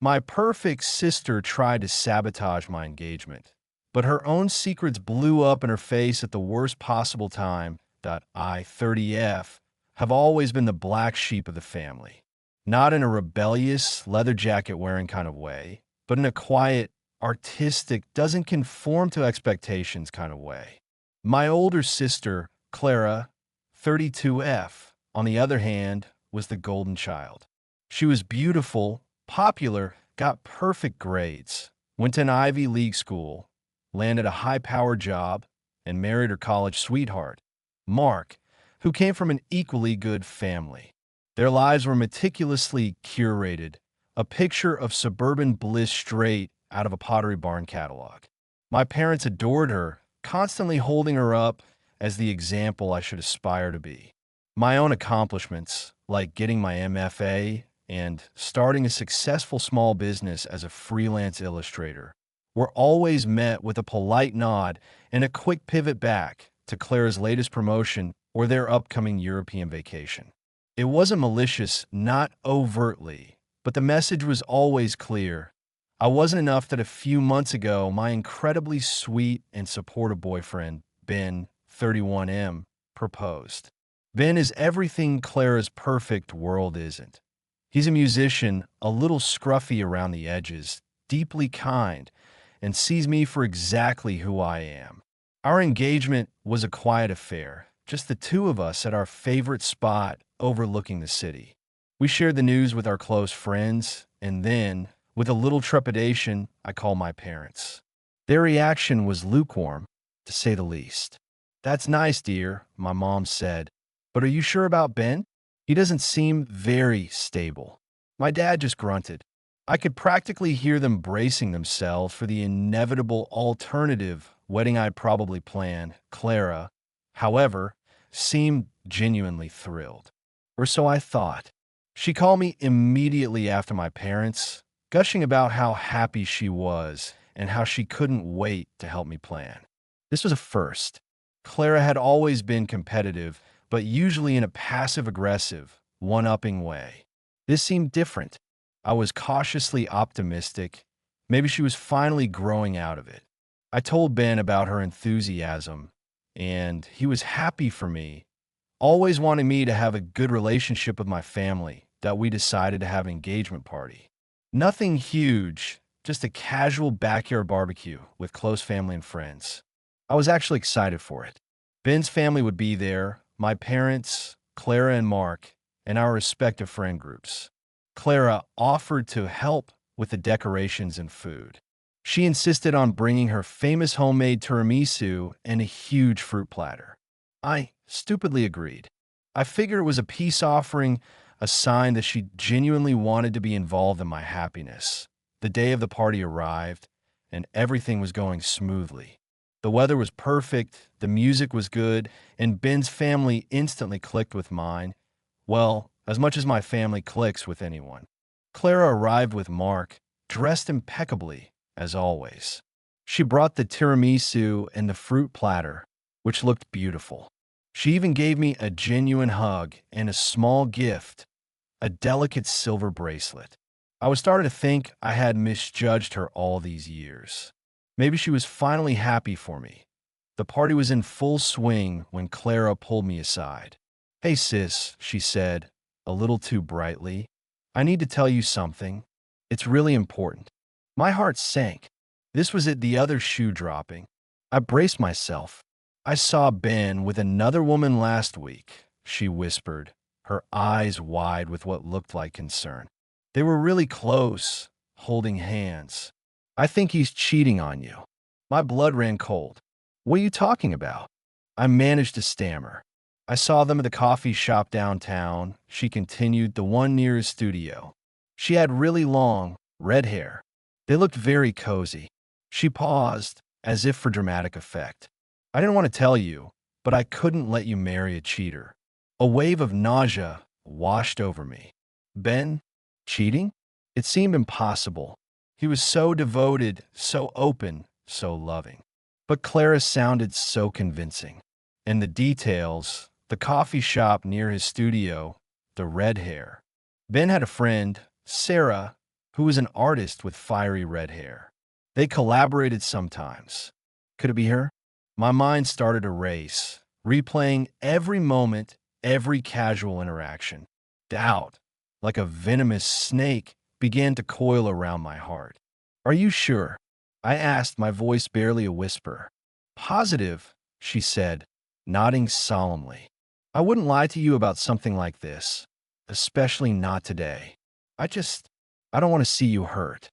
My perfect sister tried to sabotage my engagement, but her own secrets blew up in her face at the worst possible time. I, 30F, have always been the black sheep of the family. Not in a rebellious, leather jacket wearing kind of way, but in a quiet, artistic, doesn't conform to expectations kind of way. My older sister, Clara, 32F, on the other hand, was the golden child. She was beautiful, popular, got perfect grades, went to an Ivy League school, landed a high-powered job, and married her college sweetheart, Mark, who came from an equally good family. Their lives were meticulously curated, a picture of suburban bliss straight out of a Pottery Barn catalog. My parents adored her, constantly holding her up as the example I should aspire to be. My own accomplishments, like getting my MFA and starting a successful small business as a freelance illustrator, were always met with a polite nod and a quick pivot back to Clara's latest promotion or their upcoming European vacation. It wasn't malicious, not overtly, but the message was always clear. I wasn't enough that a few months ago, my incredibly sweet and supportive boyfriend, Ben, 31M, proposed. Ben is everything Clara's perfect world isn't. He's a musician, a little scruffy around the edges, deeply kind, and sees me for exactly who I am. Our engagement was a quiet affair, just the two of us at our favorite spot overlooking the city. We shared the news with our close friends, and then, with a little trepidation, I called my parents. Their reaction was lukewarm, to say the least. "That's nice, dear," my mom said. "But are you sure about Ben? He doesn't seem very stable." My dad just grunted. I could practically hear them bracing themselves for the inevitable alternative wedding I'd probably planned. Clara, however, seemed genuinely thrilled. Or so I thought. She called me immediately after my parents, gushing about how happy she was and how she couldn't wait to help me plan. This was a first. Clara had always been competitive, but usually in a passive-aggressive, one-upping way. This seemed different. I was cautiously optimistic. Maybe she was finally growing out of it. I told Ben about her enthusiasm, and he was happy for me, always wanting me to have a good relationship with my family, that we decided to have an engagement party. Nothing huge, just a casual backyard barbecue with close family and friends. I was actually excited for it. Ben's family would be there, my parents, Clara and Mark, and our respective friend groups. Clara offered to help with the decorations and food. She insisted on bringing her famous homemade tiramisu and a huge fruit platter. I stupidly agreed. I figured it was a peace offering, a sign that she genuinely wanted to be involved in my happiness. The day of the party arrived, and everything was going smoothly. The weather was perfect, the music was good, and Ben's family instantly clicked with mine. Well, as much as my family clicks with anyone. Clara arrived with Mark, dressed impeccably, as always. She brought the tiramisu and the fruit platter, which looked beautiful. She even gave me a genuine hug and a small gift, a delicate silver bracelet. I was starting to think I had misjudged her all these years. Maybe she was finally happy for me. The party was in full swing when Clara pulled me aside. "Hey sis," she said, a little too brightly. "I need to tell you something. It's really important." My heart sank. This was it, the other shoe dropping. I braced myself. "I saw Ben with another woman last week," she whispered, her eyes wide with what looked like concern. "They were really close, holding hands. I think he's cheating on you." My blood ran cold. "What are you talking about?" I managed to stammer. "I saw them at the coffee shop downtown," she continued, "the one near his studio. She had really long, red hair. They looked very cozy." She paused, as if for dramatic effect. "I didn't want to tell you, but I couldn't let you marry a cheater." A wave of nausea washed over me. Ben? Cheating? It seemed impossible. He was so devoted, so open, so loving. But Clara sounded so convincing. And the details, the coffee shop near his studio, the red hair. Ben had a friend, Sarah, who was an artist with fiery red hair. They collaborated sometimes. Could it be her? My mind started to race, replaying every moment, every casual interaction. Doubt, like a venomous snake, began to coil around my heart. Are you sure? I asked, my voice barely a whisper. Positive, she said, nodding solemnly. I wouldn't lie to you about something like this, especially not today. I don't want to see you hurt.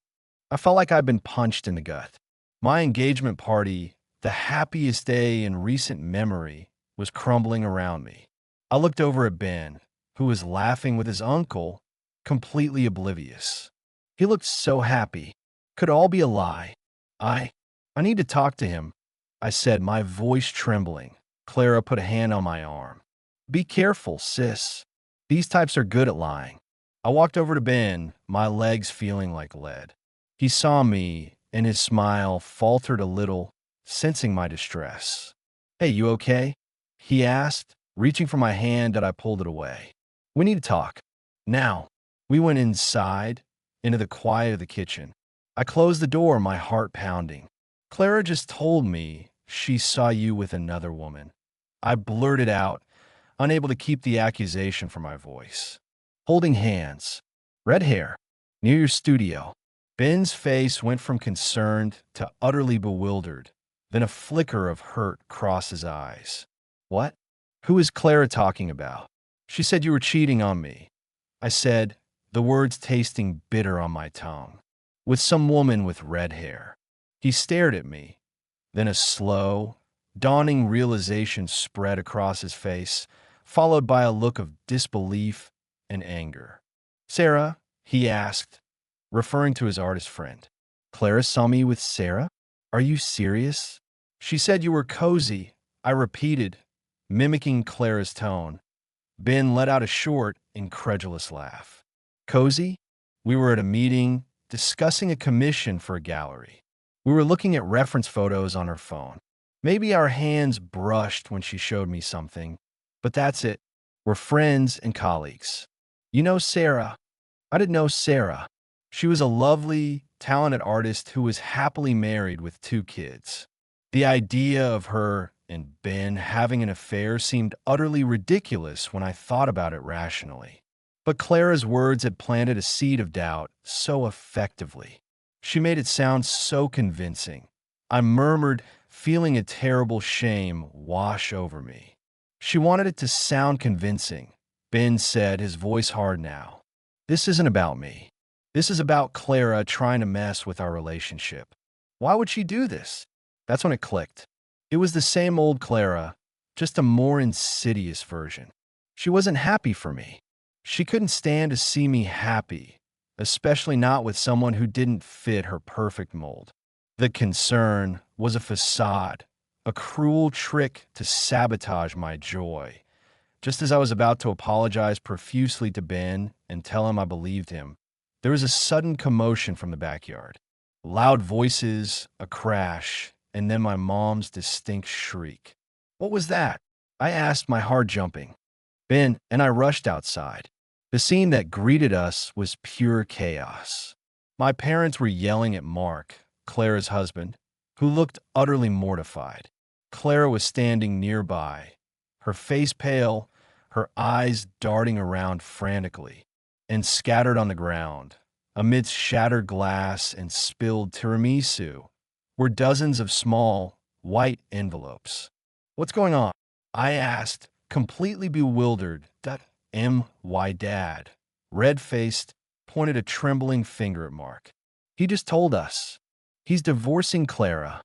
I felt like I'd been punched in the gut. My engagement party, the happiest day in recent memory, was crumbling around me. I looked over at Ben, who was laughing with his uncle, completely oblivious. He looked so happy. Could all be a lie. I, I need to talk to him, I said, my voice trembling. Clara put a hand on my arm. Be careful, sis. These types are good at lying. I walked over to Ben, my legs feeling like lead. He saw me, and his smile faltered a little, sensing my distress. Hey, you okay? He asked, reaching for my hand that I pulled it away. We need to talk. Now. We went inside, into the quiet of the kitchen. I closed the door, my heart pounding. Clara just told me she saw you with another woman. I blurted out, unable to keep the accusation from my voice. Holding hands. Red hair. Near your studio. Ben's face went from concerned to utterly bewildered. Then a flicker of hurt crossed his eyes. What? Who is Clara talking about? She said you were cheating on me. I said, the words tasting bitter on my tongue. With some woman with red hair. He stared at me. Then a slow, dawning realization spread across his face, followed by a look of disbelief and anger. Sarah, he asked, referring to his artist friend. Clara saw me with Sarah? Are you serious? She said you were cozy, I repeated, mimicking Clara's tone. Ben let out a short, incredulous laugh. Cozy? We were at a meeting, discussing a commission for a gallery. We were looking at reference photos on her phone. Maybe our hands brushed when she showed me something, but that's it. We're friends and colleagues. You know Sarah. I didn't know Sarah. She was a lovely, talented artist who was happily married with 2 kids. The idea of her and Ben having an affair seemed utterly ridiculous when I thought about it rationally. But Clara's words had planted a seed of doubt so effectively. She made it sound so convincing. I murmured, feeling a terrible shame wash over me. She wanted it to sound convincing. Ben said, his voice hard now. This isn't about me. This is about Clara trying to mess with our relationship. Why would she do this? That's when it clicked. It was the same old Clara, just a more insidious version. She wasn't happy for me. She couldn't stand to see me happy, especially not with someone who didn't fit her perfect mold. The concern was a facade, a cruel trick to sabotage my joy. Just as I was about to apologize profusely to Ben and tell him I believed him, there was a sudden commotion from the backyard. Loud voices, a crash, and then my mom's distinct shriek. What was that? I asked, my heart jumping. Ben and I rushed outside. The scene that greeted us was pure chaos. My parents were yelling at Mark, Clara's husband, who looked utterly mortified. Clara was standing nearby, her face pale, her eyes darting around frantically, and scattered on the ground, amidst shattered glass and spilled tiramisu, were dozens of small, white envelopes. What's going on? I asked, completely bewildered. Why Dad, red-faced, pointed a trembling finger at Mark. He just told us. He's divorcing Clara.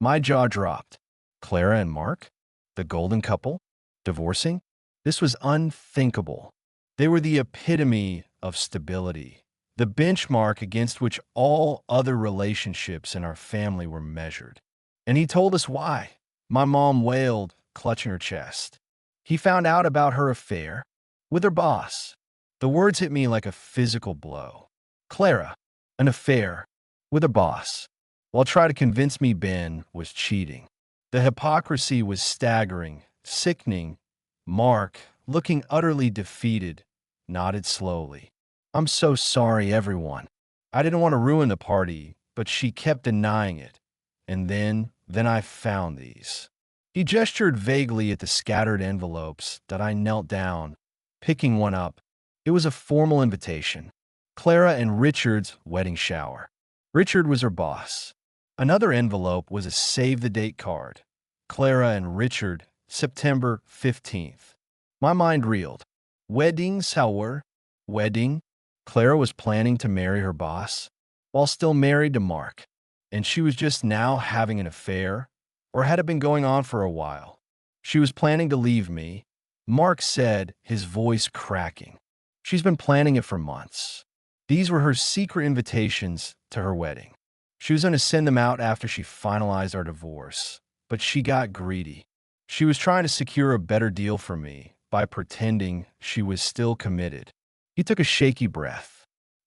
My jaw dropped. Clara and Mark? The golden couple? Divorcing? This was unthinkable. They were the epitome of stability, the benchmark against which all other relationships in our family were measured. And he told us why. My mom wailed, clutching her chest. He found out about her affair with her boss. The words hit me like a physical blow. Clara, an affair with her boss, while trying to convince me Ben was cheating. The hypocrisy was staggering, sickening. Mark, looking utterly defeated, nodded slowly. I'm so sorry, everyone. I didn't want to ruin the party, but she kept denying it. And then I found these. He gestured vaguely at the scattered envelopes that I knelt down, picking one up. It was a formal invitation. Clara and Richard's wedding shower. Richard was her boss. Another envelope was a save-the-date card. Clara and Richard, September 15th. My mind reeled. Weddings, however. Wedding? Clara was planning to marry her boss, while still married to Mark. And she was just now having an affair? Or had it been going on for a while? She was planning to leave me, Mark said, his voice cracking. She's been planning it for months. These were her secret invitations to her wedding. She was going to send them out after she finalized our divorce, but she got greedy. She was trying to secure a better deal for me by pretending she was still committed. He took a shaky breath.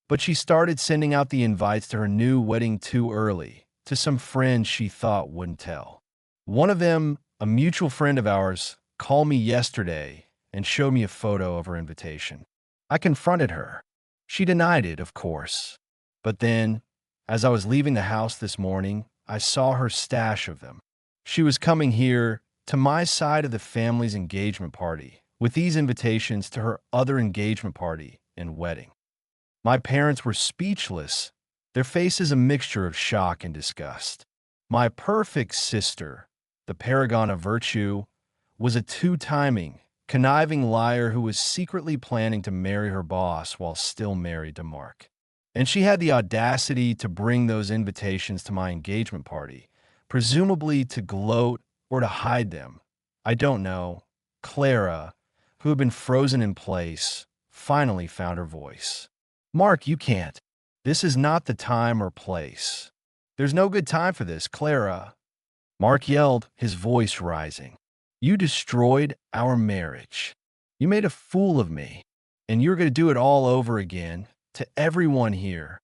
But she started sending out the invites to her new wedding too early, to some friends she thought wouldn't tell. One of them, a mutual friend of ours, called me yesterday and showed me a photo of her invitation. I confronted her. She denied it, of course. But then, as I was leaving the house this morning, I saw her stash of them. She was coming here to my side of the family's engagement party with these invitations to her other engagement party and wedding. My parents were speechless, their faces a mixture of shock and disgust. My perfect sister, the paragon of virtue, was a two-timing, conniving liar who was secretly planning to marry her boss while still married to Mark. And she had the audacity to bring those invitations to my engagement party, presumably to gloat or to hide them. I don't know. Clara, who had been frozen in place, finally found her voice. Mark, you can't. This is not the time or place. There's no good time for this, Clara. Mark yelled, his voice rising. You destroyed our marriage. You made a fool of me, and you're going to do it all over again to everyone here.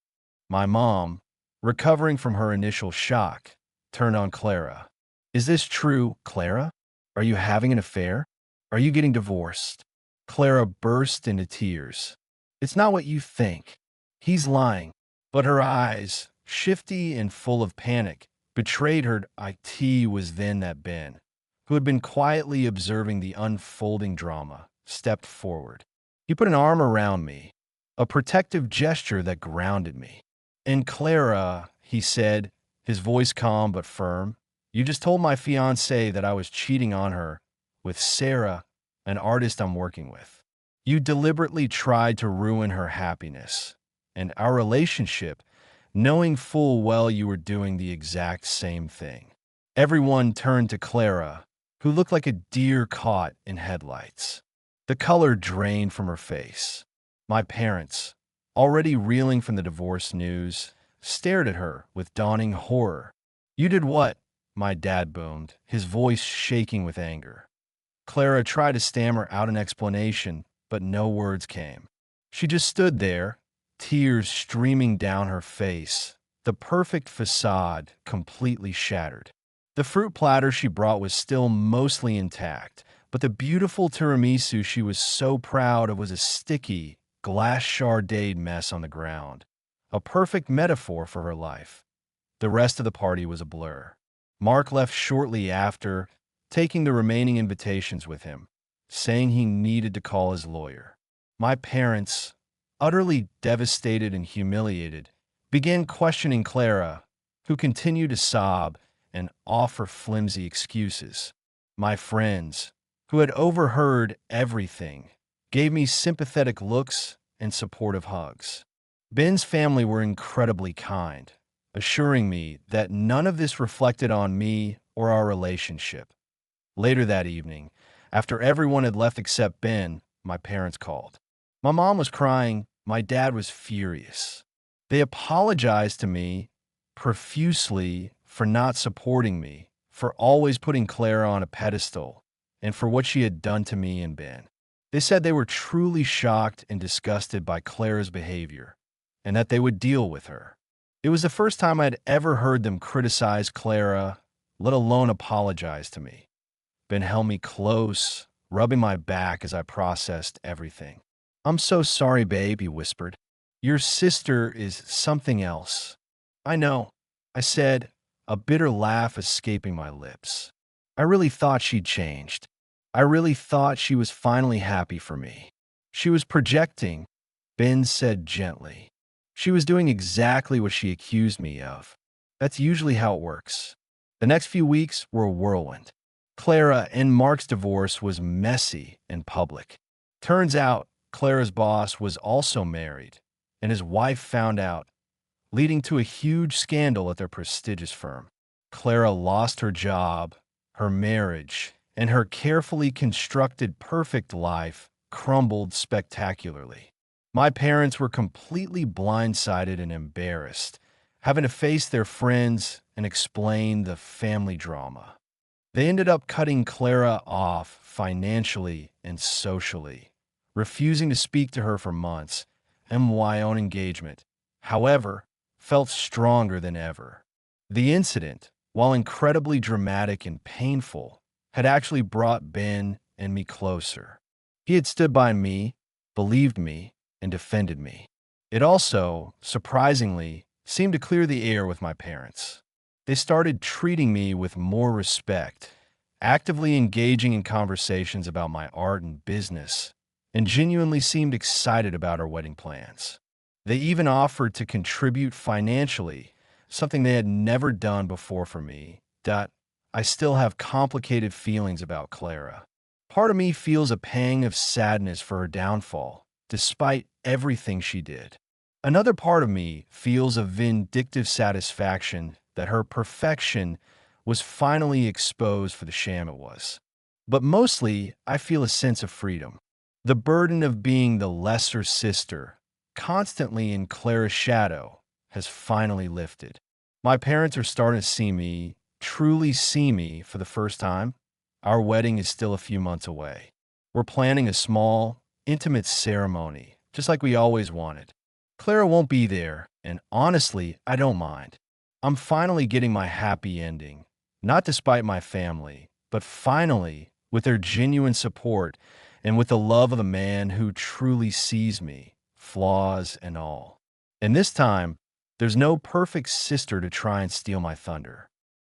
My mom, recovering from her initial shock, turned on Clara. Is this true, Clara? Are you having an affair? Are you getting divorced? Clara burst into tears. It's not what you think. He's lying. But her eyes, shifty and full of panic, betrayed her. It was then that Ben, who had been quietly observing the unfolding drama, stepped forward. He put an arm around me, a protective gesture that grounded me. And Clara, he said, his voice calm but firm, you just told my fiancée that I was cheating on her with Sarah, an artist I'm working with. You deliberately tried to ruin her happiness and our relationship, knowing full well you were doing the exact same thing. Everyone turned to Clara, who looked like a deer caught in headlights. The color drained from her face. My parents, already reeling from the divorce news, stared at her with dawning horror. You did what? My dad boomed, his voice shaking with anger. Clara tried to stammer out an explanation, but no words came. She just stood there, tears streaming down her face, the perfect facade completely shattered. The fruit platter she brought was still mostly intact, but the beautiful tiramisu she was so proud of was a sticky, glass-sharded mess on the ground, a perfect metaphor for her life. The rest of the party was a blur. Mark left shortly after, taking the remaining invitations with him, saying he needed to call his lawyer. My parents, utterly devastated and humiliated, began questioning Clara, who continued to sob and offer flimsy excuses. My friends, who had overheard everything, gave me sympathetic looks and supportive hugs. Ben's family were incredibly kind, assuring me that none of this reflected on me or our relationship. Later that evening, after everyone had left except Ben, my parents called. My mom was crying. My dad was furious. They apologized to me profusely for not supporting me, for always putting Clara on a pedestal, and for what she had done to me and Ben. They said they were truly shocked and disgusted by Clara's behavior, and that they would deal with her. It was the first time I'd ever heard them criticize Clara, let alone apologize to me. Ben held me close, rubbing my back as I processed everything. I'm so sorry, babe, he whispered. Your sister is something else. I know, I said, a bitter laugh escaping my lips. I really thought she'd changed. I really thought she was finally happy for me. She was projecting, Ben said gently. She was doing exactly what she accused me of. That's usually how it works. The next few weeks were a whirlwind. Clara and Mark's divorce was messy and public. Turns out, Clara's boss was also married, and his wife found out, leading to a huge scandal at their prestigious firm. Clara lost her job, her marriage, and her carefully constructed perfect life crumbled spectacularly. My parents were completely blindsided and embarrassed, having to face their friends and explain the family drama. They ended up cutting Clara off financially and socially, refusing to speak to her for months, and my own engagement, however, felt stronger than ever. The incident, while incredibly dramatic and painful, had actually brought Ben and me closer. He had stood by me, believed me, and defended me. It also, surprisingly, seemed to clear the air with my parents. They started treating me with more respect, actively engaging in conversations about my art and business, and genuinely seemed excited about our wedding plans. They even offered to contribute financially, something they had never done before for me. I still have complicated feelings about Clara. Part of me feels a pang of sadness for her downfall, despite everything she did. Another part of me feels a vindictive satisfaction that her perfection was finally exposed for the sham it was. But mostly, I feel a sense of freedom. The burden of being the lesser sister, constantly in Clara's shadow, has finally lifted. My parents are starting to truly see me for the first time. Our wedding is still a few months away. We're planning a small, intimate ceremony, just like we always wanted. Clara won't be there, and honestly, I don't mind. I'm finally getting my happy ending, not despite my family, but finally with their genuine support and with the love of the man who truly sees me, flaws and all. And this time, there's no perfect sister to try and steal my thunder.